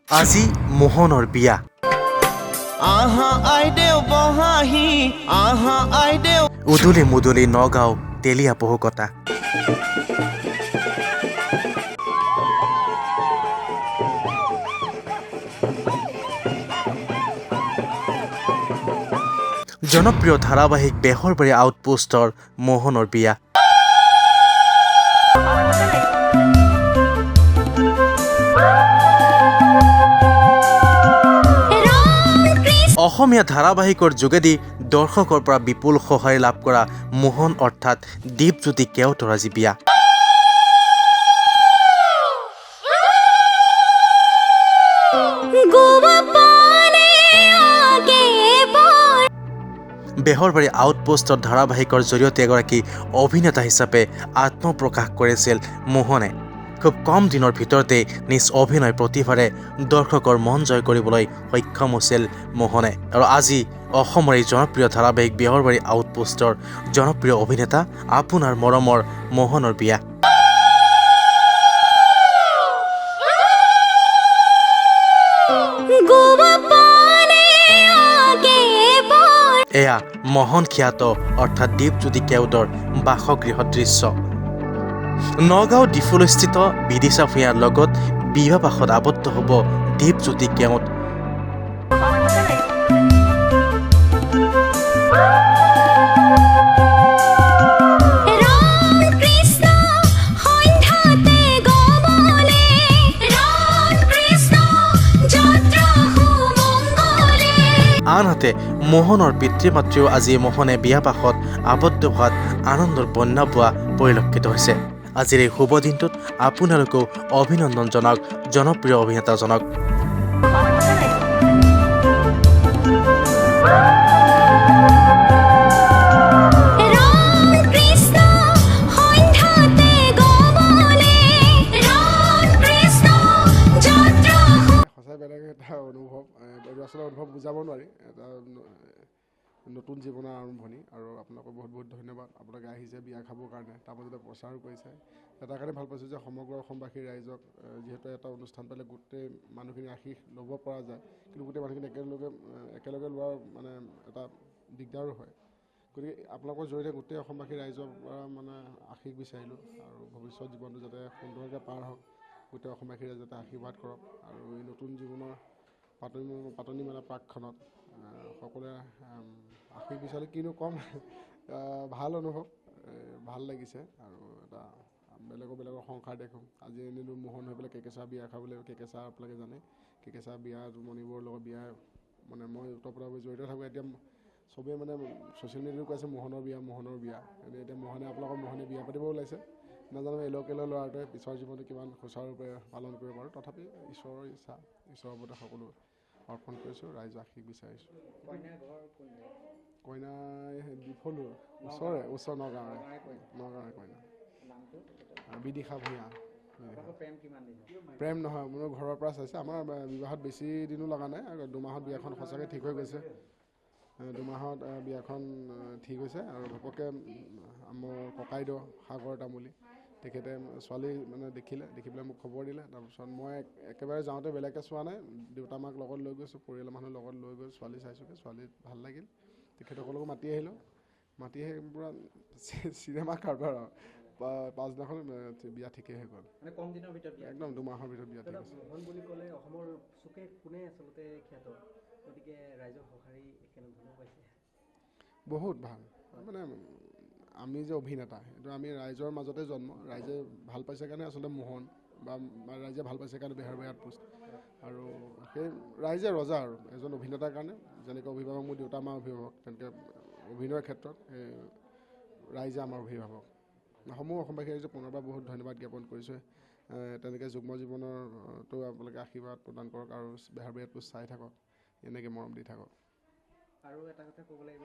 আজি মোহনৰ বিয়া। উদুলি মুদুলি নগাঁও তেলীয়া পহুকতা। জনপ্ৰিয় ধাৰাবাহিক বেহৰবাৰী আউটপোষ্টৰ মোহনৰ বিয়া। অসমীয়া ধাৰাবাহিকৰ যোগেদি দৰ্শকৰ পৰা বিপুল সঁহাৰি লাভ কৰা মোহন অৰ্থাৎ দীপজ্যোতি কেওটৰ আজি বিয়া। বেহৰবাৰী আউটপোষ্টৰ ধাৰাবাহিকৰ জৰিয়তে এগৰাকী অভিনেতা হিচাপে আত্মপ্ৰকাশ কৰিছিল মোহনে। খুব কম দিনৰ ভিতৰতে নিজ অভিনয় প্ৰতিভাৰে দৰ্শকৰ মন জয় কৰিবলৈ সক্ষম হৈছিল মোহনে। আৰু আজি অসমৰ এই জনপ্ৰিয় ধাৰাবাহিক বেহৰবাৰী আউটপোষ্টৰ জনপ্ৰিয় অভিনেতা আপোনাৰ মৰমৰ মোহনৰ বিয়া। এয়া মোহন খ্যাত অৰ্থাৎ দীপজ্যোতি কেওটৰ বাসগৃহৰ দৃশ্য। নগাঁও ডিফুলস্থিত বিদিশা ভূঞাৰ লগত বিবাহপাশত আবদ্ধ হ'ব দীপজ্যোতি কেওট। আনহাতে মোহনৰ পিতৃ মাতৃও আজি মোহনে বিয়াপাশত আবদ্ধ হোৱাত আনন্দৰ বন্যা বোৱা পৰিলক্ষিত হৈছে। আজিৰ এই শুভ দিনটোত আপোনালোকেও অভিনন্দন জনাওক জনপ্ৰিয় অভিনেতাজনক। অনুভৱ এইটো আচলতে অনুভৱ বুজাব নোৱাৰি। এটা নতুন জীৱনৰ আৰম্ভণি আৰু আপোনালোকক বহুত বহুত ধন্যবাদ। আপোনালোকে আহিছে বিয়া খাবৰ কাৰণে, তাৰ মাজতে প্ৰচাৰো কৰিছে। এটা কাৰণে ভাল পাইছোঁ যে সমগ্ৰ অসমবাসী ৰাইজক যিহেতু এটা অনুষ্ঠান পালে গোটেই মানুহখিনি আশীষ ল'ব পৰা যায়, কিন্তু গোটেই মানুহখিনি একেলগে লোৱাৰ মানে এটা দিগদাৰো হয়। গতিকে আপোনালোকৰ জৰিয়তে গোটেই অসমবাসী ৰাইজৰ পৰা মানে আশীষ বিচাৰিলোঁ আৰু ভৱিষ্যত জীৱনটো যাতে সুন্দৰকৈ পাৰ হওক, গোটেই অসমবাসী ৰাইজে যাতে আশীৰ্বাদ কৰক। আৰু এই নতুন জীৱনৰ পাতনি মেলা প্ৰাকখনত সকলোৱে আশীষ বিচাৰিলে কিনো ক'ম, ভাল অনুভৱ, ভাল লাগিছে। আৰু এটা বেলেগৰ সংসাৰ দেখোঁ। আজি এনেও মোহন হৈ পেলাই কেকেচা বিয়া খাবলৈ, কেকেচা আপোনালোকে জানে কেকেচা বিয়া মণিবৰৰ লগত বিয়া মানে মই ওতঃপ্ৰোতভাৱে জড়িত থাকোঁ। এতিয়া চবেই মানে ছ'চিয়েল মিডিয়াতো কৈছে মোহনৰ বিয়া। এতিয়া মোহনে বিয়া পাতিব ওলাইছে। নাজানো এলকেলৰ ল'ৰাটোৱে পিছৰ জীৱনটো কিমান সুচাৰুৰূপে পালন কৰিব পাৰোঁ। তথাপি ঈশ্বৰৰ ইচ্ছা, ঈশ্বৰৰ ওপৰতে সকলো অৰ্পণ কৰিছোঁ, ৰাইজৰ আশীষ বিচাৰিছোঁ। কইনা ডিফলুৰ ওচৰ নগাঁৱৰে কইনা বিদিশা ভূঞা। প্ৰেম নহয়, মোৰ ঘৰৰ পৰা চাইছে। আমাৰ বিবাহত বেছি দিনো লগা নাই, 2 মাহত বিয়াখন সঁচাকৈ ঠিক হৈ গৈছে। 2 মাহত বিয়াখন ঠিক হৈছে আৰু ঘপককৈ মোৰ ককাইদেউ সাগৰ তামুলী তেখেতে ছোৱালী মানে দেখি পেলাই মোক খবৰ দিলে। তাৰপিছত মই একেবাৰে যাওঁতে বেলেগকৈ চোৱা নাই, দেউতা মাক লগত লৈ গৈছোঁ, পৰিয়ালৰ মানুহ লগত লৈ গৈ ছোৱালী চাইছোঁগৈ। ছোৱালী ভাল লাগিল, তেখেতসকলকো মাতি আহিলোঁ। মাতি আহি পূৰা চিনেমা কাৰবাৰ আৰু পাছদিনাখন বিয়া ঠিকেই হৈ গ'ল। কম দিনৰ ভিতৰত একদম 2 মাহৰ ভিতৰত বিয়া ঠিক হৈছে। মোহন বুলি ক'লে অসমৰ চুকে কোনে আচলতে খ্যাত, গতিকে ৰাইজৰ সঁহাৰি কেনেধৰণৰ পাইছে? বহুত ভাল। মানে আমি যে অভিনেতা, এইটো আমি ৰাইজৰ মাজতে জন্ম, ৰাইজে ভাল পাইছে কাৰণে আচলতে মোহন বা ৰাইজে ভাল পাইছে কাৰণে বেহৰবাৰী আউটপোষ্ট। আৰু সেই ৰাইজে ৰজা আৰু এজন অভিনেতাৰ কাৰণে। যেনেকৈ অভিভাৱক মোৰ দেউতা মাৰ অভিভাৱক, তেনেকৈ অভিনয়ৰ ক্ষেত্ৰত ৰাইজে আমাৰ অভিভাৱক। সমূহ অসমবাসী ৰাইজে পুনৰবাৰ বহুত ধন্যবাদ জ্ঞাপন কৰিছোঁ। তেনেকৈ যুগ্ম জীৱনৰতো আপোনালোকে আশীৰ্বাদ প্ৰদান কৰক আৰু বেহৰবাৰী আউটপোষ্ট চাই থাকক, এনেকৈ মৰম দি থাকক। আৰু এটা কথা ক'ব লাগিব।